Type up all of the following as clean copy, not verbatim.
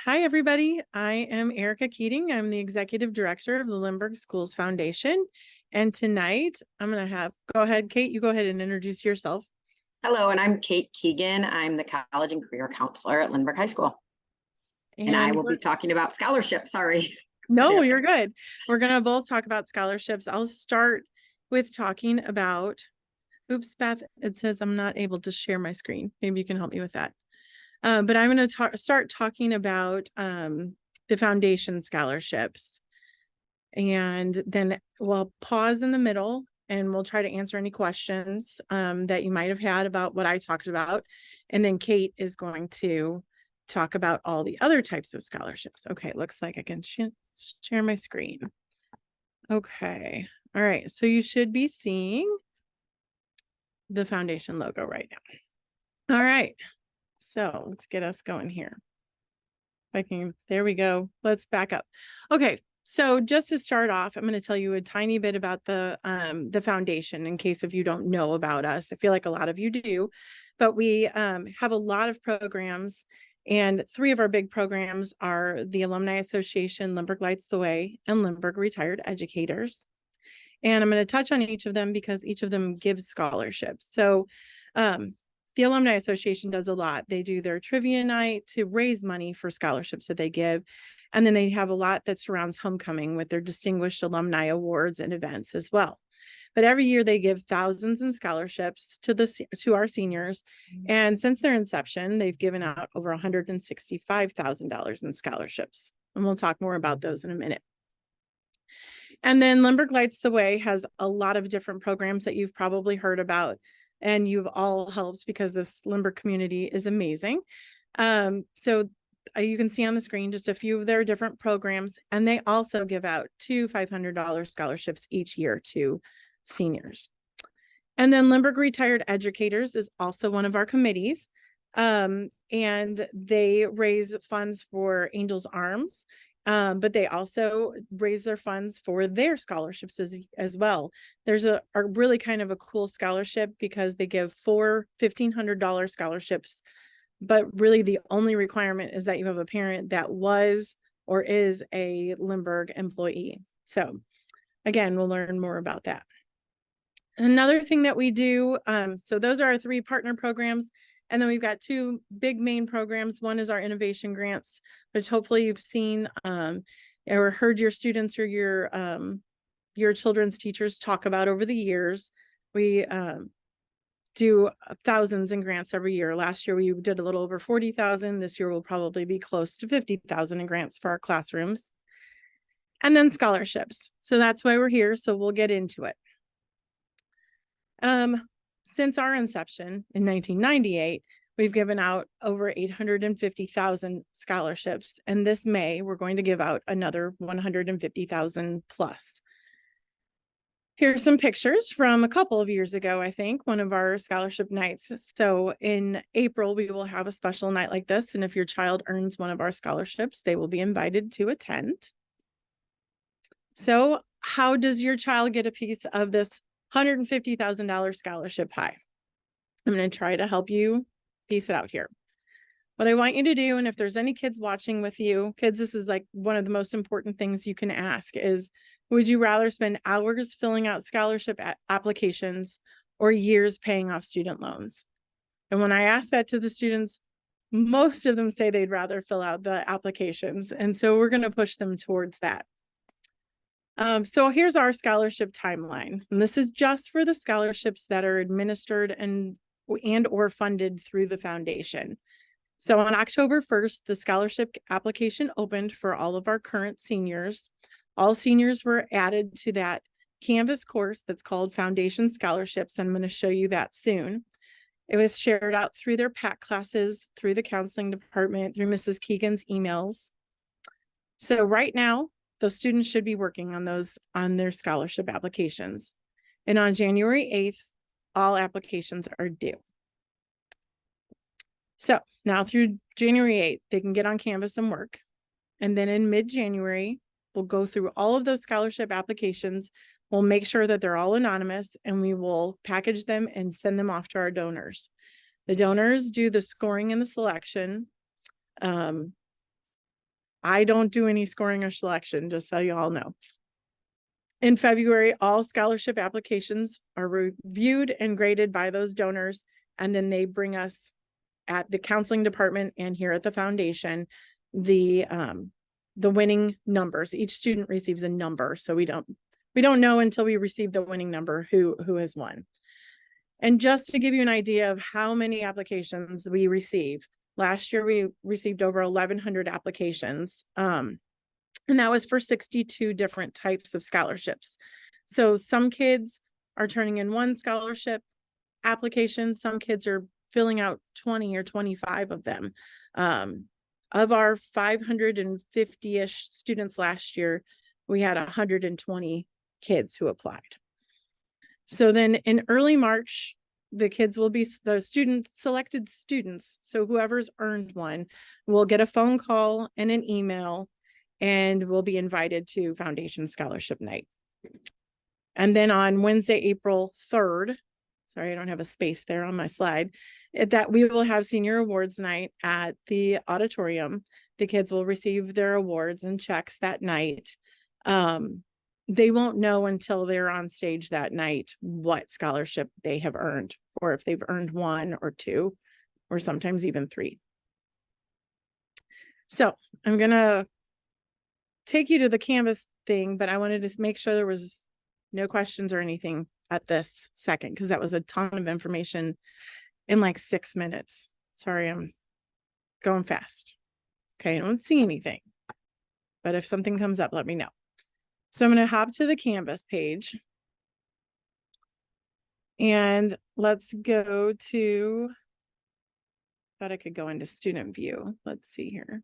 Hi, everybody. I am Erica Keating. I'm the Executive Director of the Lindbergh Schools Foundation. And tonight I'm going to go ahead, Kate, you go ahead and introduce yourself. Hello, and I'm Kate Keegan. I'm the College and Career Counselor at Lindbergh High School. And I will be talking about scholarships. Sorry. No, you're good. We're going to both talk about scholarships. I'll start with talking about, oops, Beth, it says I'm not able to share my screen. Maybe you can help me with that. But I'm going to start talking about the foundation scholarships. And then we'll pause in the middle and we'll try to answer any questions that you might have had about what I talked about. And then Kate is going to talk about all the other types of scholarships. Okay, looks like I can share my screen. Okay, all right. So you should be seeing the foundation logo right now. All right, so let's get us going here. There we go. Let's back up. Okay. So just to start off, I'm going to tell you a tiny bit about the foundation in case if you don't know about us. I feel like a lot of you do, but we have a lot of programs, and three of our big programs are the Alumni Association, Lindbergh Lights the Way, and Lindbergh Retired Educators. And I'm going to touch on each of them because each of them gives scholarships. So the Alumni Association does a lot. They do their trivia night to raise money for scholarships that they give. And then they have a lot that surrounds homecoming with their distinguished alumni awards and events as well. But every year they give thousands in scholarships to our seniors. And since their inception, they've given out over $165,000 in scholarships. And we'll talk more about those in a minute. And then Lindbergh Lights the Way has a lot of different programs that you've probably heard about. And you've all helped because this Lindbergh community is amazing. So you can see on the screen just a few of their different programs, and they also give out 2 $500 scholarships each year to seniors. And then Lindbergh Retired Educators is also one of our committees, and they raise funds for Angels Arms, but they also raise their funds for their scholarships as well. There's a really kind of a cool scholarship because they give 4 $1,500 scholarships, but really the only requirement is that you have a parent that was or is a Lindbergh employee. So again, we'll learn more about that. Another thing that we do, so those are our 3 partner programs. And then we've got 2 big main programs. One is our innovation grants, which hopefully you've seen or heard your students or your children's teachers talk about over the years. We do thousands in grants every year. Last year, we did a little over 40,000. This year will probably be close to 50,000 in grants for our classrooms. And then scholarships. So that's why we're here. So we'll get into it. Since our inception in 1998, we've given out over 850,000 scholarships. And this May, we're going to give out another 150,000 plus. Here's some pictures from a couple of years ago, I think, one of our scholarship nights. So in April, we will have a special night like this. And if your child earns one of our scholarships, they will be invited to attend. So how does your child get a piece of this $150,000 scholarship pie? I'm going to try to help you piece it out here. What I want you to do, and if there's any kids watching with you, kids, this is like one of the most important things you can ask is, would you rather spend hours filling out scholarship applications or years paying off student loans? And when I ask that to the students, most of them say they'd rather fill out the applications. And so we're going to push them towards that. So here's our scholarship timeline. And this is just for the scholarships that are administered and or funded through the foundation. So on October 1st, the scholarship application opened for all of our current seniors. All seniors were added to that Canvas course that's called Foundation Scholarships. I'm going to show you that soon. It was shared out through their PAC classes, through the counseling department, through Mrs. Keegan's emails. So right now, those students should be working on their scholarship applications. And on January 8th, all applications are due. So now through January 8th, they can get on Canvas and work. And then in mid-January, we'll go through all of those scholarship applications. We'll make sure that they're all anonymous, and we will package them and send them off to our donors. The donors do the scoring and the selection. I don't do any scoring or selection, just so you all know. In February, all scholarship applications are reviewed and graded by those donors, and then they bring us at the counseling department and here at the foundation the winning numbers. Each student receives a number, so we don't know until we receive the winning number who has won. And just to give you an idea of how many applications we receive, last year we received over 1,100 applications. And that was for 62 different types of scholarships. So some kids are turning in one scholarship application. Some kids are filling out 20 or 25 of them. Of our 550-ish students last year, we had 120 kids who applied. So then in early March, the kids will be the selected students. So whoever's earned one will get a phone call and an email, and will be invited to Foundation Scholarship Night. And then on Wednesday, April 3rd, sorry, I don't have a space there on my slide, that we will have Senior Awards Night at the auditorium. The kids will receive their awards and checks that night. They won't know until they're on stage that night what scholarship they have earned, or if they've earned 1 or 2, or sometimes even 3. So I'm gonna take you to the Canvas thing, but I wanted to make sure there was no questions or anything at this second, because that was a ton of information in like 6 minutes. Sorry, I'm going fast. Okay, I don't see anything, but if something comes up, let me know. So I'm going to hop to the Canvas page, and let's go to, thought I could go into student view. Let's see here.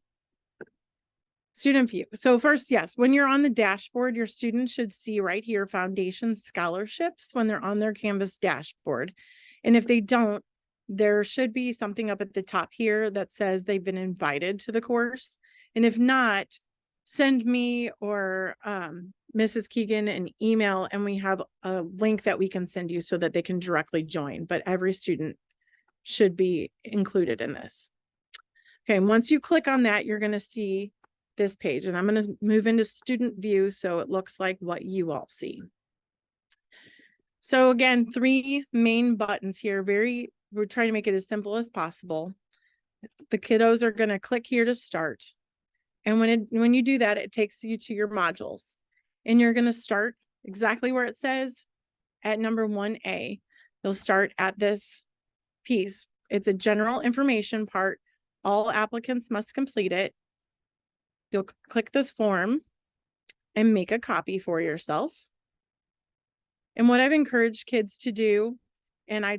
Student view. So first, yes, when you're on the dashboard, your students should see right here, Foundation Scholarships, when they're on their Canvas dashboard. And if they don't, there should be something up at the top here that says they've been invited to the course. And if not, send me or Mrs. Keegan an email, and we have a link that we can send you so that they can directly join. But every student should be included in this. Okay, and once you click on that, you're going to see this page, and I'm going to move into student view so it looks like what you all see. So again, 3 main buttons here. We're trying to make it as simple as possible. The kiddos are going to click here to start. And when you do that, it takes you to your modules, and you're going to start exactly where it says at number 1A. You'll start at this piece. It's a general information part. All applicants must complete it. You'll click this form and make a copy for yourself. And what I've encouraged kids to do, and I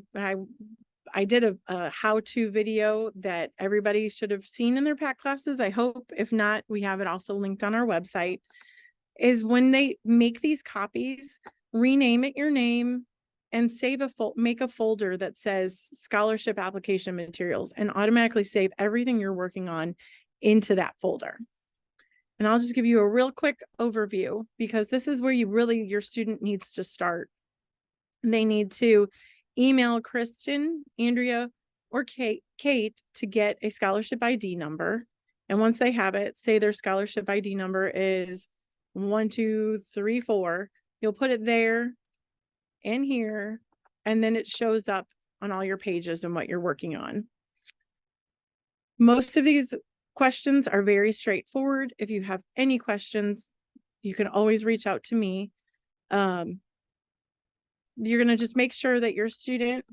did a how-to video that everybody should have seen in their PAC classes. I hope. If not, we have it also linked on our website, is when they make these copies, rename it your name and make a folder that says scholarship application materials, and automatically save everything you're working on into that folder. And I'll just give you a real quick overview, because this is where your student needs to start. They need to email Kristen, Andrea, or Kate to get a scholarship ID number. And once they have it, say their scholarship ID number is 1234. You'll put it there and here, and then it shows up on all your pages and what you're working on. Most of these questions are very straightforward. If you have any questions, you can always reach out to me. You're going to just make sure that your student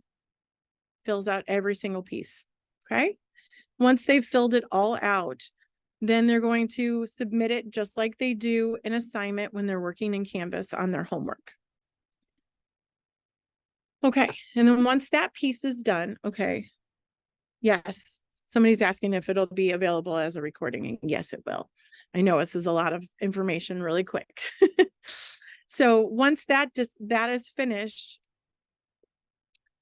fills out every single piece. Okay. Once they've filled it all out, then they're going to submit it just like they do an assignment when they're working in Canvas on their homework. Okay. And then once that piece is done, okay. Yes. Somebody's asking if it'll be available as a recording. And yes, it will. I know this is a lot of information really quick. So once that is finished,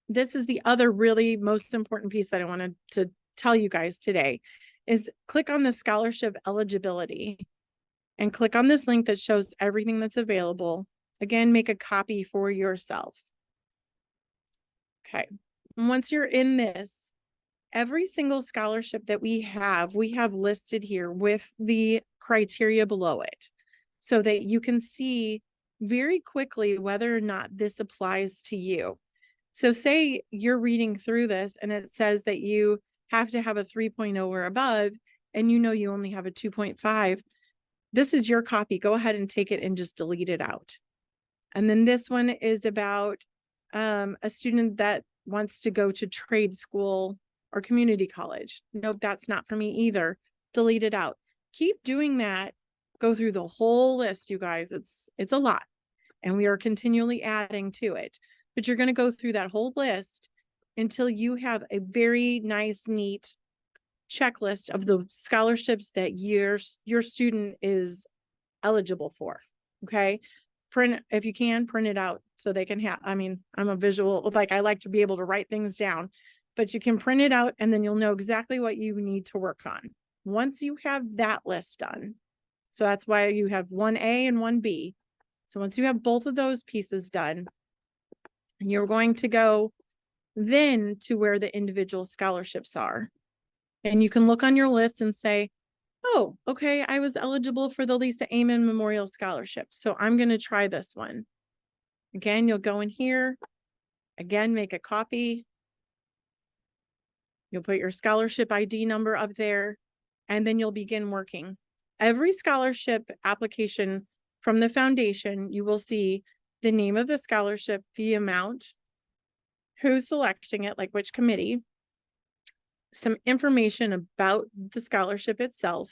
this is the other really most important piece that I wanted to tell you guys today, is click on the scholarship eligibility and click on this link that shows everything that's available. Again, make a copy for yourself. Okay. And once you're in this, every single scholarship that we have listed here with the criteria below it so that you can see very quickly whether or not this applies to you. So say you're reading through this and it says that you have to have a 3.0 or above, and you know you only have a 2.5. This is your copy. Go ahead and take it and just delete it out. And then this one is about a student that wants to go to trade school or community college. Nope, that's not for me either. Delete it out. Keep doing that. Go through the whole list, you guys. It's a lot, and we are continually adding to it. But you're going to go through that whole list until you have a very nice, neat checklist of the scholarships that your student is eligible for. Okay. Print, if you can, print it out so they can have, I mean, I'm a visual, like I like to be able to write things down, but you can print it out and then you'll know exactly what you need to work on. Once you have that list done, so that's why you have 1A and 1B. So once you have both of those pieces done, you're going to go then to where the individual scholarships are. And you can look on your list and say, oh, okay, I was eligible for the Lisa Amen Memorial Scholarship, so I'm going to try this one. Again, you'll go in here, again, make a copy. You'll put your scholarship ID number up there, and then you'll begin working. Every scholarship application from the foundation, you will see the name of the scholarship, the amount, who's selecting it, like which committee, some information about the scholarship itself,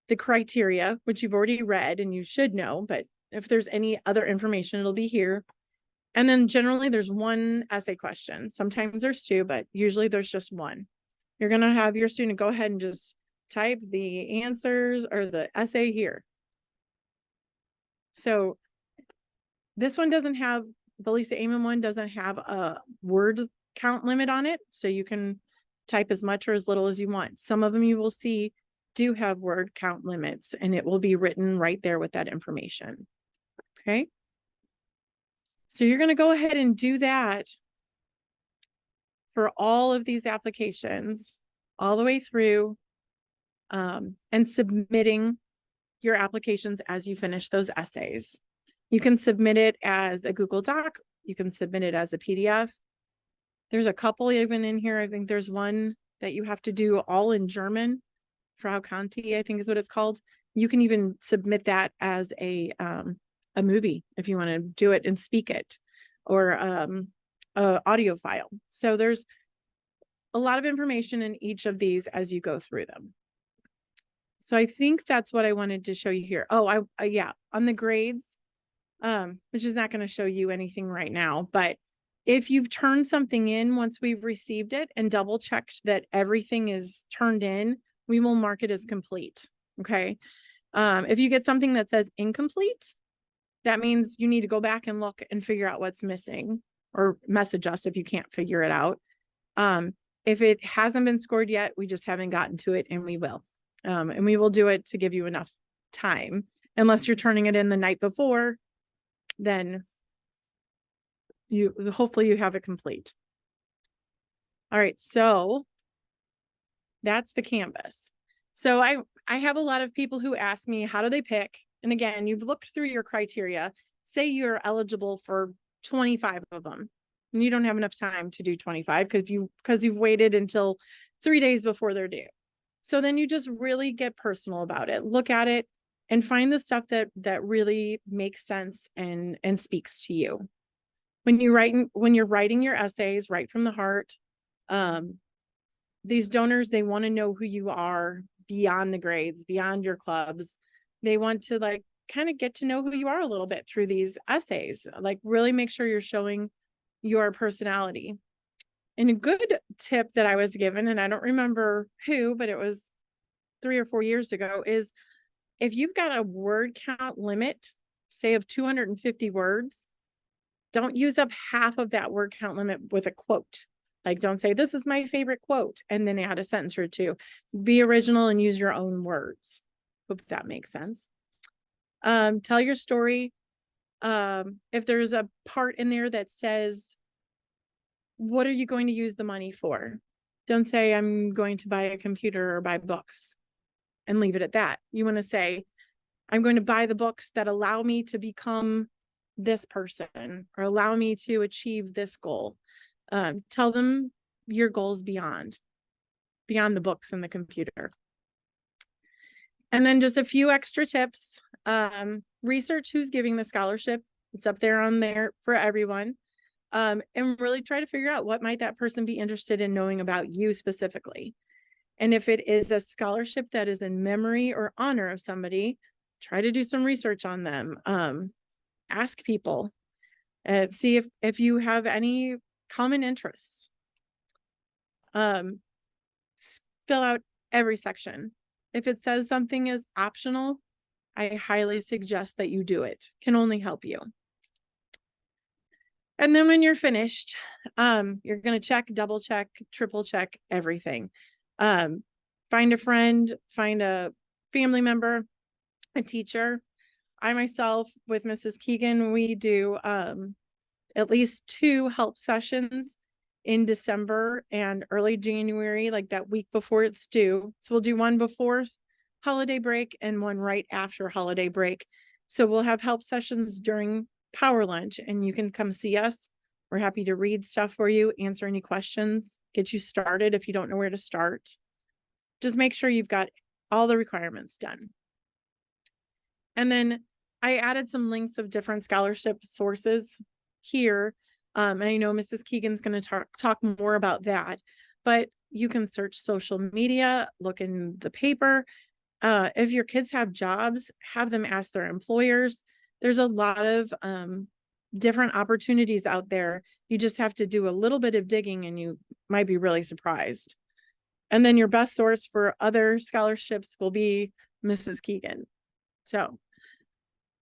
the criteria, which you've already read and you should know, but if there's any other information, it'll be here. And then generally there's one essay question. Sometimes there's two, but usually there's just one. You're going to have your student go ahead and just type the answers or the essay here. So this one doesn't have, the Lisa Amen one doesn't have a word count limit on it. So you can type as much or as little as you want. Some of them you will see do have word count limits, and it will be written right there with that information. Okay. So you're going to go ahead and do that for all of these applications all the way through, and submitting your applications as you finish those essays. You can submit it as a Google Doc. You can submit it as a PDF. There's a couple even in here. I think there's one that you have to do all in German. Frau Conti, I think is what it's called. You can even submit that as a movie if you want to do it and speak it, or a audio file. So there's a lot of information in each of these as you go through them. So I think that's what I wanted to show you here. Oh, yeah, on the grades, which is not going to show you anything right now, but if you've turned something in once we've received it and double checked that everything is turned in, we will mark it as complete. Okay. If you get something that says incomplete, that means you need to go back and look and figure out what's missing, or message us if you can't figure it out. If it hasn't been scored yet, we just haven't gotten to it, and we will. And we will do it to give you enough time. Unless you're turning it in the night before, then hopefully you have it complete. All right, so that's the Canvas. So I have a lot of people who ask me, how do they pick? And again, you've looked through your criteria. Say you're eligible for 25 of them, and you don't have enough time to do 25 because you've waited until 3 days before they're due. So then you just really get personal about it. Look at it and find the stuff that really makes sense and speaks to you. When you're writing your essays, write from the heart. These donors, they want to know who you are beyond the grades, beyond your clubs. They want to like kind of get to know who you are a little bit through these essays. Like really make sure you're showing your personality. And a good tip that I was given, and I don't remember who, but it was 3 or 4 years ago, is if you've got a word count limit, say of 250 words, don't use up half of that word count limit with a quote. Like, don't say, this is my favorite quote, and then add a sentence or two. Be original and use your own words. Hope that makes sense. Tell your story. If there's a part in there that says, what are you going to use the money for? Don't say I'm going to buy a computer or buy books and leave it at that. You want to say, I'm going to buy the books that allow me to become this person or allow me to achieve this goal. Tell them your goals beyond the books and the computer. And then just a few extra tips. Research who's giving the scholarship. It's up there on there for everyone. And really try to figure out what might that person be interested in knowing about you specifically. And if it is a scholarship that is in memory or honor of somebody, try to do some research on them. Ask people and see if you have any common interests. Fill out every section. If it says something is optional, I highly suggest that you do it. Can only help you. And then when you're finished, you're going to check, double check, triple check everything. Find a friend, find a family member, a teacher. I myself with Mrs. Keegan, we do at least 2 help sessions in December and early January, like that week before it's due. So we'll do one before holiday break and one right after holiday break. So we'll have help sessions during power lunch and you can come see us. We're happy to read stuff for you, answer any questions, get you started if you don't know where to start. Just make sure you've got all the requirements done. And then I added some links of different scholarship sources here. And I know Mrs. Keegan's going to talk more about that, but you can search social media, look in the paper. If your kids have jobs, have them ask their employers. There's a lot of different opportunities out there. You just have to do a little bit of digging and you might be really surprised. And then your best source for other scholarships will be Mrs. Keegan. So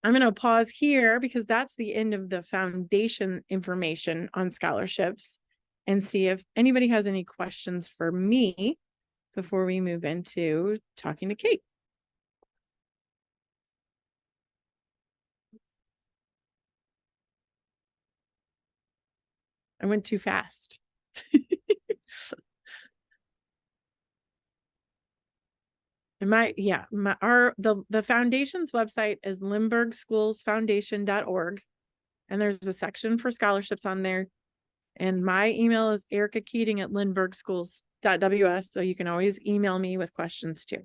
I'm going to pause here because that's the end of the foundation information on scholarships and see if anybody has any questions for me before we move into talking to Kate. I went too fast. The foundation's website is Lindbergh Schools Foundation.org. And there's a section for scholarships on there. And my email is ericakeating@lindberghschools.ws. So you can always email me with questions too.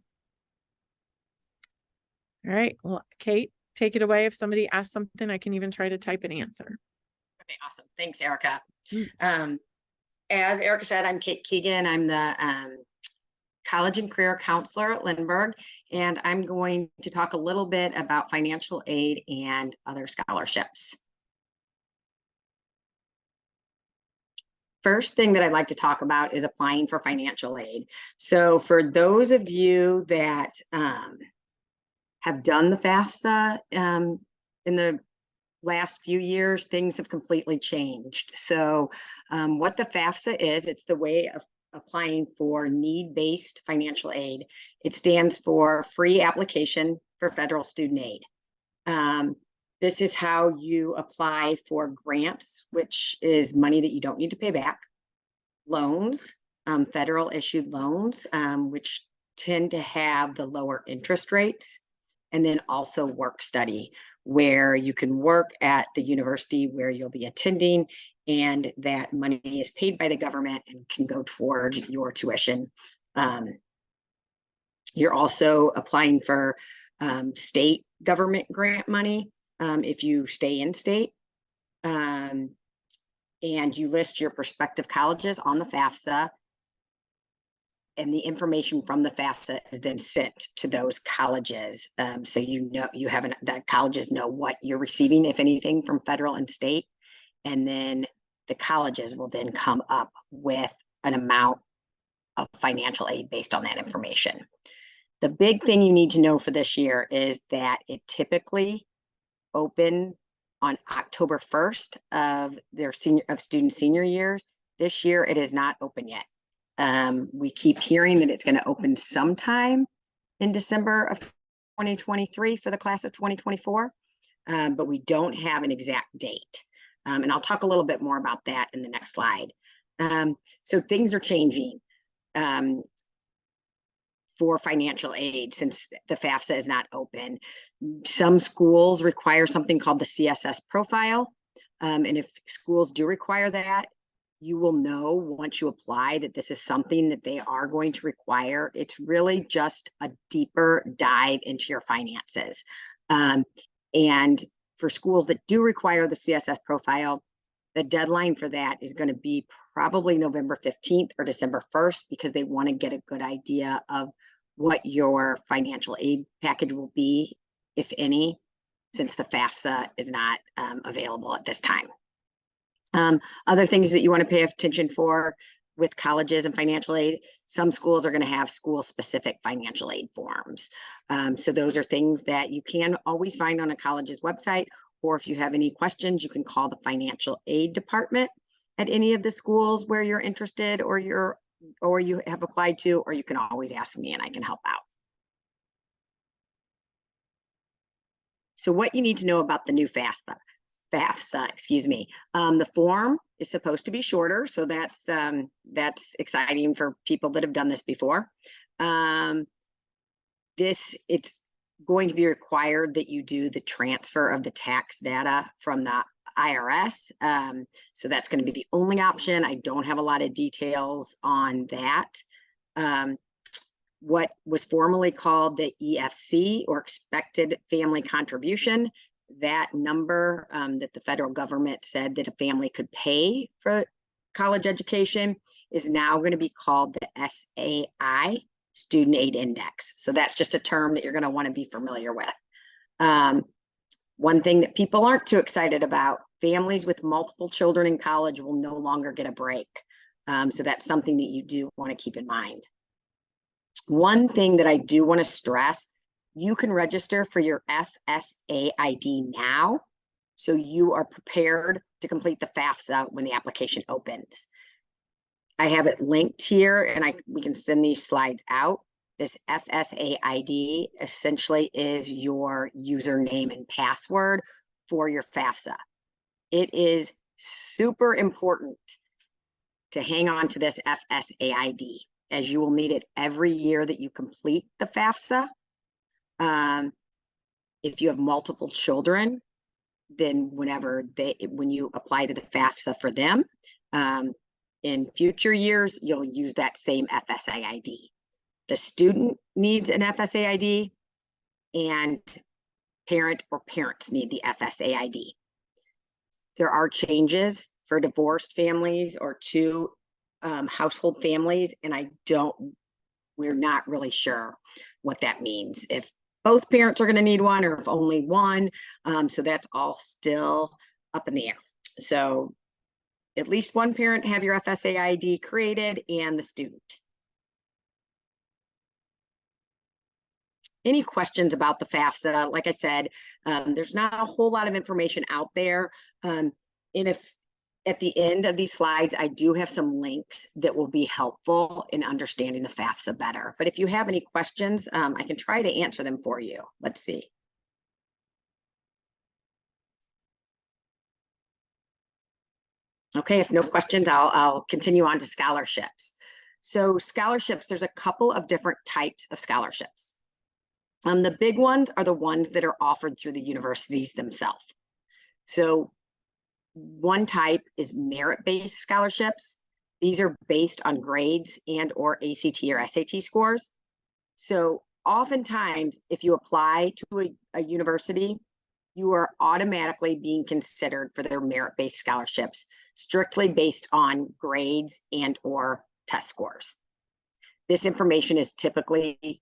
All right. Well, Kate, take it away. If somebody asks something, I can even try to type an answer. Okay, awesome. Thanks, Erica. As Erica said, I'm Kate Keegan. I'm the college and career counselor at Lindbergh, and I'm going to talk a little bit about financial aid and other scholarships. First thing that I'd like to talk about is applying for financial aid. So for those of you that have done the FAFSA in the last few years, things have completely changed. So what the FAFSA is, it's the way of applying for need-based financial aid. It stands for Free Application for Federal Student Aid. This is how you apply for grants, which is money that you don't need to pay back, loans, federal issued loans, which tend to have the lower interest rates, and then also work study, where you can work at the university where you'll be attending, and that money is paid by the government and can go towards your tuition. You're also applying for state government grant money if you stay in state. And you list your prospective colleges on the FAFSA, and the information from the FAFSA is then sent to those colleges. So the colleges know what you're receiving, if anything, from federal and state. And then the colleges will then come up with an amount of financial aid based on that information. The big thing you need to know for this year is that it typically open on October 1st of student senior years. This year, it is not open yet. We keep hearing that it's going to open sometime in December of 2023 for the class of 2024, but we don't have an exact date. And I'll talk a little bit more about that in the next slide. So things are changing. for financial aid since the FAFSA is not open. Some schools require something called the CSS profile. And if schools do require that, you will know once you apply that this is something that they are going to require. It's really just a deeper dive into your finances. And for schools that do require the CSS profile, the deadline for that is going to be probably November 15th or December 1st, because they want to get a good idea of what your financial aid package will be, if any, since the FAFSA is not available at this time. Other things that you want to pay attention for with colleges and financial aid, some schools are going to have school-specific financial aid forms. So those are things that you can always find on a college's website, or if you have any questions, you can call the financial aid department at any of the schools where you're interested or you have applied to, or you can always ask me and I can help out. So what you need to know about the new FAFSA, excuse me. The form is supposed to be shorter, so that's exciting for people that have done this before. It's going to be required that you do the transfer of the tax data from the IRS. So that's going to be the only option. I don't have a lot of details on that. What was formerly called the EFC, or expected family contribution, that number that the federal government said that a family could pay for college education, is now going to be called the SAI, Student Aid Index. So that's just a term that you're going to want to be familiar with. One thing that people aren't too excited about, families with multiple children in college will no longer get a break. So that's something that you do want to keep in mind. One thing that I do want to stress, you can register for your FSA ID now, so you are prepared to complete the FAFSA when the application opens. I have it linked here, and we can send these slides out. This FSA ID essentially is your username and password for your FAFSA. It is super important to hang on to this FSA ID, as you will need it every year that you complete the FAFSA. If you have multiple children, then when you apply to the FAFSA for them, in future years, you'll use that same FSA ID. The student needs an FSA ID, and parent or parents need the FSA ID. There are changes for divorced families or two household families, and we're not really sure what that means. If both parents are going to need one, or if only one. So that's all still up in the air. So at least one parent have your FSA ID created, and the student. Any questions about the FAFSA? Like I said, there's not a whole lot of information out there. And if at the end of these slides, I do have some links that will be helpful in understanding the FAFSA better. But if you have any questions, I can try to answer them for you. Let's see. Okay, if no questions, I'll continue on to scholarships. So scholarships, there's a couple of different types of scholarships. The big ones are the ones that are offered through the universities themselves. So one type is merit-based scholarships. These are based on grades and or ACT or SAT scores. So oftentimes, if you apply to a university, you are automatically being considered for their merit-based scholarships, strictly based on grades and or test scores. This information is typically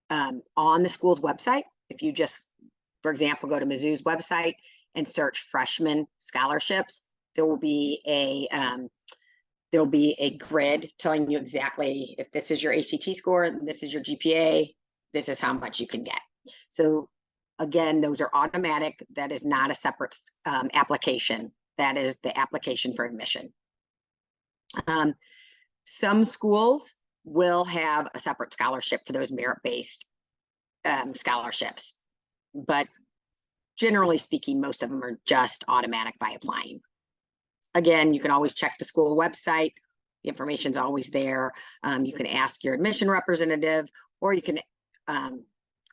on the school's website. If you just, for example, go to Mizzou's website and search freshman scholarships, there will be a grid telling you exactly if this is your ACT score, this is your GPA, this is how much you can get. So again, those are automatic. That is not a separate application. That is the application for admission. Some schools will have a separate scholarship for those merit-based scholarships, but generally speaking, most of them are just automatic by applying. Again, you can always check the school website, The information's always there. You can ask your admission representative, or you can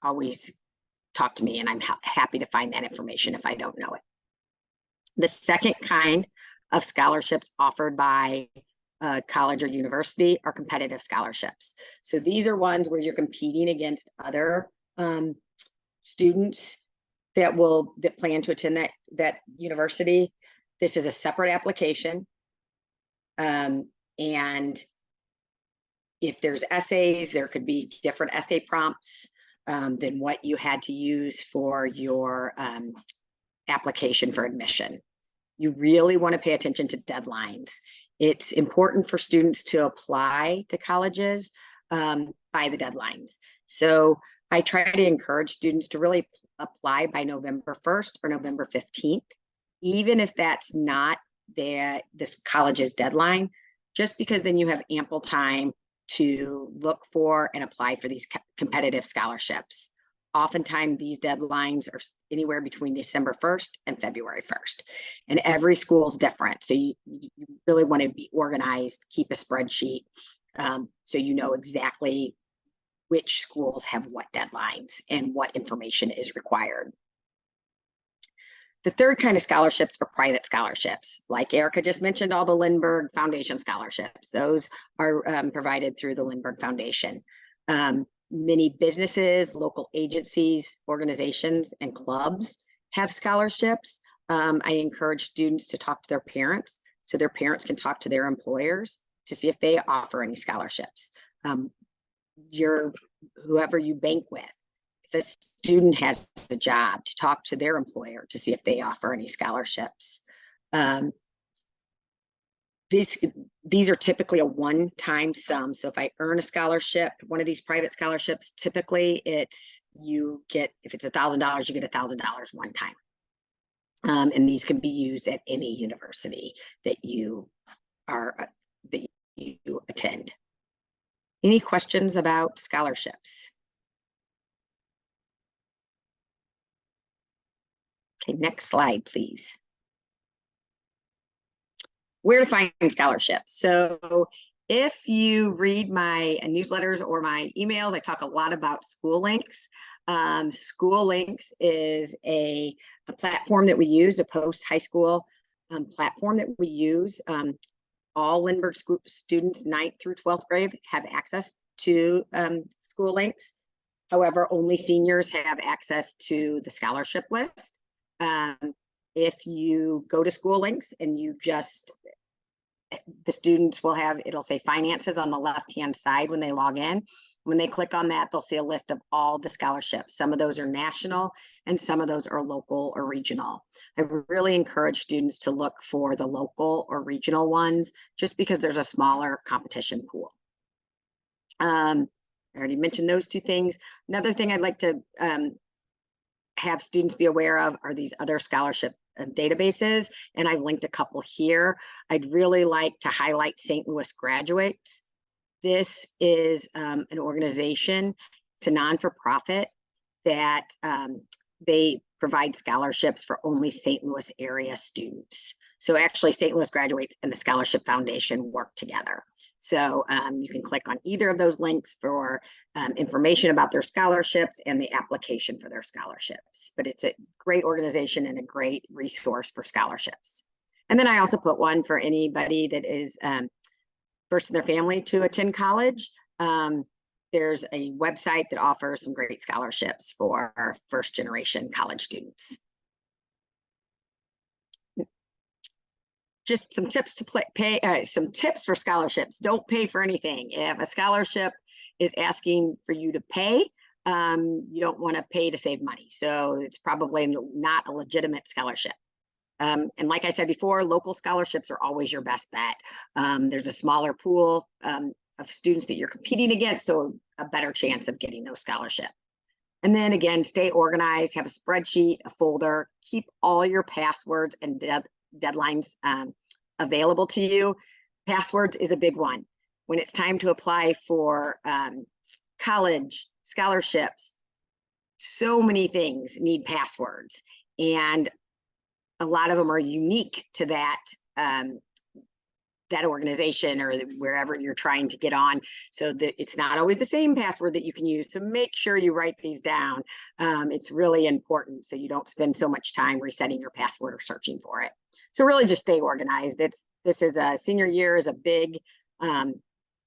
always talk to me, and I'm happy to find that information if I don't know it. The second kind of scholarships offered by a college or university are competitive scholarships. So these are ones where you're competing against other students that plan to attend that university. This is a separate application. And if there's essays, there could be different essay prompts than what you had to use for your application for admission. You really want to pay attention to deadlines. It's important for students to apply to colleges by the deadlines. So I try to encourage students to really apply by November 1st or November 15th, even if that's not this college's deadline, just because then you have ample time to look for and apply for these competitive scholarships. Oftentimes these deadlines are anywhere between December 1st and February 1st. And every school is different. So you really want to be organized, keep a spreadsheet so you know exactly which schools have what deadlines and what information is required. The third kind of scholarships are private scholarships. Like Erica just mentioned, all the Lindbergh Foundation scholarships. Those are provided through the Lindbergh Foundation. Many businesses, local agencies, organizations, and clubs have scholarships. I encourage students to talk to their parents so their parents can talk to their employers to see if they offer any scholarships. Whoever you bank with, if a student has a job, to talk to their employer to see if they offer any scholarships. These are typically a one-time sum. So if I earn a scholarship, one of these private scholarships, typically if it's $1,000, you get $1,000 one time. And these can be used at any university that you attend. Any questions about scholarships? Okay, next slide, please. Where to find scholarships. So if you read my newsletters or my emails, I talk a lot about School Links. School Links is a platform that we use, a post-high school platform that we use. All Lindbergh students 9th through 12th grade have access to School Links. However, only seniors have access to the scholarship list. If you go to School Links and the students will have, it'll say finances on the left-hand side when they log in. When they click on that, they'll see a list of all the scholarships. Some of those are national and some of those are local or regional. I really encourage students to look for the local or regional ones just because there's a smaller competition pool. I already mentioned those two things. Another thing I'd like to have students be aware of are these other scholarship databases, and I've linked a couple here. I'd really like to highlight St. Louis Graduates. This is an organization, it's a non-for-profit that they provide scholarships for only St. Louis area students. So actually St. Louis Graduates and the Scholarship Foundation work together. So you can click on either of those links for information about their scholarships and the application for their scholarships. But it's a great organization and a great resource for scholarships. And then I also put one for anybody that is first in their family to attend college. There's a website that offers some great scholarships for first generation college students. Just some tips to some tips for scholarships. Don't pay for anything. If a scholarship is asking for you to pay, you don't want to pay to save money. So it's probably not a legitimate scholarship. And like I said before, local scholarships are always your best bet. There's a smaller pool of students that you're competing against, so a better chance of getting those scholarships. And then again, stay organized, have a spreadsheet, a folder, keep all your passwords and deadlines available to you. Passwords is a big one. When it's time to apply for college scholarships, so many things need passwords, and a lot of them are unique to that that organization or wherever you're trying to get on, so that it's not always the same password that you can use. So make sure you write these down. It's really important so you don't spend so much time resetting your password or searching for it. So really just stay organized. This is a senior year is a big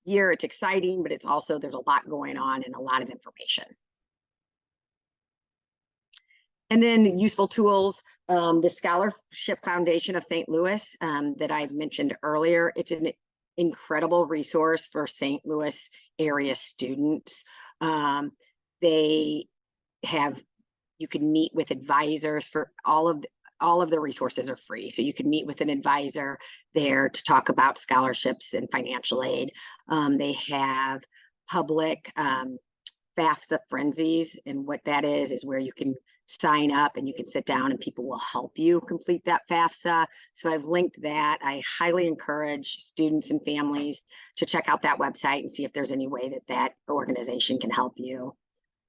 year. It's exciting, but it's also, there's a lot going on and a lot of information. And then useful tools, the Scholarship Foundation of St. Louis that I mentioned earlier. It's an incredible resource for St. Louis area students. They have, you can meet with advisors for all of the resources are free. So you can meet with an advisor there to talk about scholarships and financial aid. They have public FAFSA frenzies, and what that is where you can sign up and you can sit down and people will help you complete that FAFSA. So I've linked that. I highly encourage students and families to check out that website and see if there's any way that that organization can help you.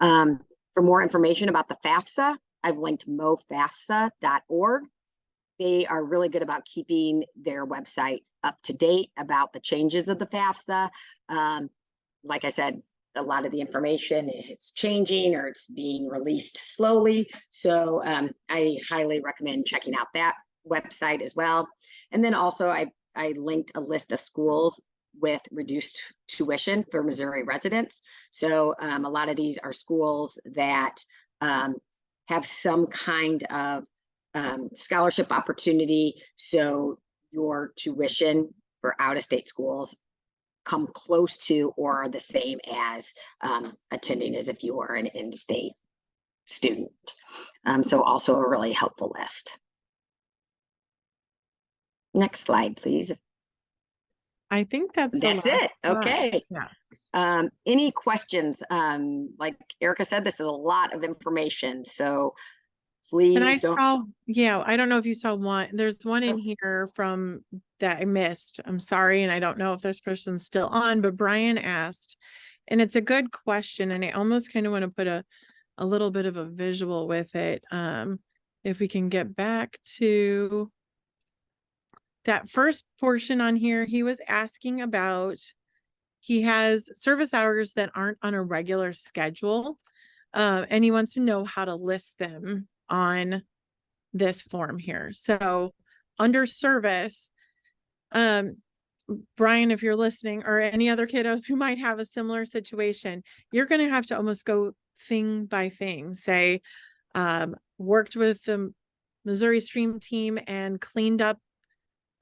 For more information about the FAFSA, I've linked mofafsa.org. They are really good about keeping their website up to date about the changes of the FAFSA. Like I said, a lot of the information, it's changing or it's being released slowly. So I highly recommend checking out that website as well. And then also I linked a list of schools with reduced tuition for Missouri residents. So a lot of these are schools that have some kind of scholarship opportunity. So your tuition for out-of-state schools come close to or are the same as attending as if you were an in-state student. So also a really helpful list. Next slide, please. I think that's it. Okay. Yeah. Any questions? Like Erica said, this is a lot of information. So please And I don't. I don't know if you saw one. There's one in here from that I missed. I'm sorry. And I don't know if this person's still on, but Brian asked, and it's a good question. And I almost kind of want to put a little bit of a visual with it. If we can get back to that first portion on here, he was asking about, he has service hours that aren't on a regular schedule. And he wants to know how to list them on this form here. So under service, Brian, if you're listening, or any other kiddos who might have a similar situation, you're going to have to almost go thing by thing. Say, worked with the Missouri Stream team and cleaned up,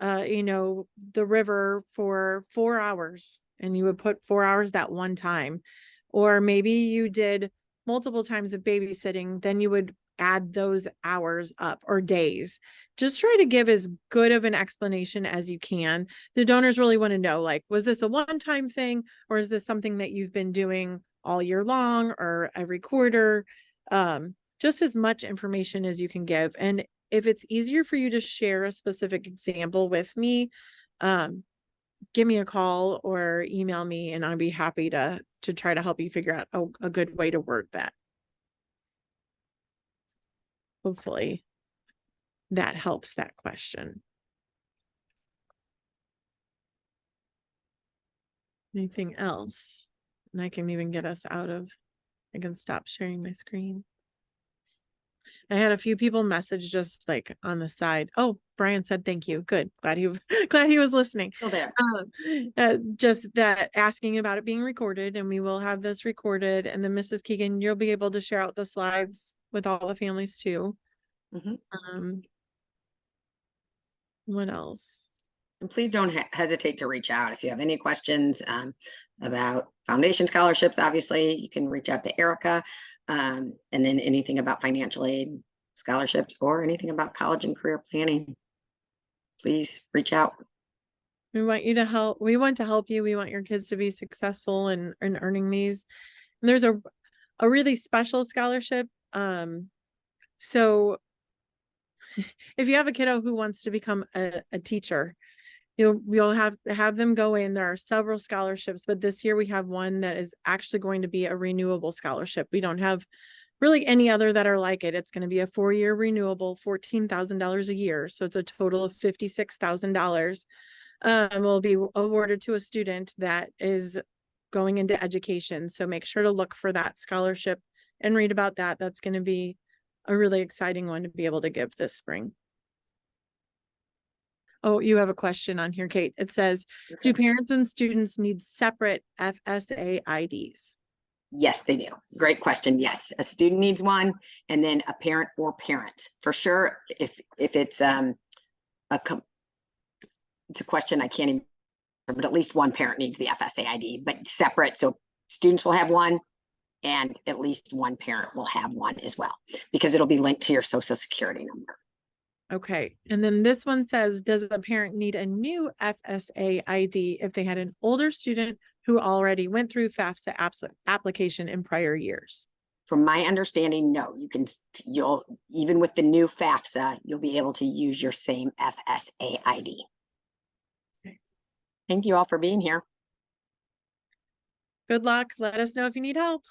the river for 4 hours, and you would put 4 hours that one time. Or maybe you did multiple times of babysitting, then you would add those hours up, or days. Just try to give as good of an explanation as you can. The donors really want to know, like, was this a one-time thing, or is this something that you've been doing all year long or every quarter? Just as much information as you can give. And if it's easier for you to share a specific example with me, give me a call or email me, and I'll be happy to try to help you figure out a good way to word that. Hopefully that helps that question. Anything else? And I can even get us out of, I can stop sharing my screen. I had a few people message just like on the side. Oh, Brian said thank you. Good. Glad he was listening. Still there. Just that asking about it being recorded, and we will have this recorded. And then Mrs. Keegan, you'll be able to share out the slides with all the families too. Mm-hmm. What else? And please don't hesitate to reach out if you have any questions about foundation scholarships. Obviously, you can reach out to Erica, and then anything about financial aid, scholarships, or anything about college and career planning, please reach out. We want you to help. We want to help you. We want your kids to be successful in earning these. And there's a really special scholarship. So if you have a kiddo who wants to become a teacher, you'll have them go in. There are several scholarships, but this year we have one that is actually going to be a renewable scholarship. We don't have really any other that are like it. It's going to be a 4-year renewable, $14,000 a year. So it's a total of $56,000. will be awarded to a student that is going into education. So make sure to look for that scholarship and read about that. That's going to be a really exciting one to be able to give this spring. Oh, you have a question on here, Kate. It says, do parents and students need separate FSA IDs? Yes, they do. Great question. Yes, a student needs one, and then a parent or parents for sure. If it's it's a question I can't even, but at least one parent needs the FSA ID, but separate. So students will have one, and at least one parent will have one as well, because it'll be linked to your social security number. Okay. And then this one says, does a parent need a new FSA ID if they had an older student who already went through FAFSA application in prior years? From my understanding, no. You'll even with the new FAFSA, you'll be able to use your same FSA ID. Okay. Thank you all for being here. Good luck. Let us know if you need help.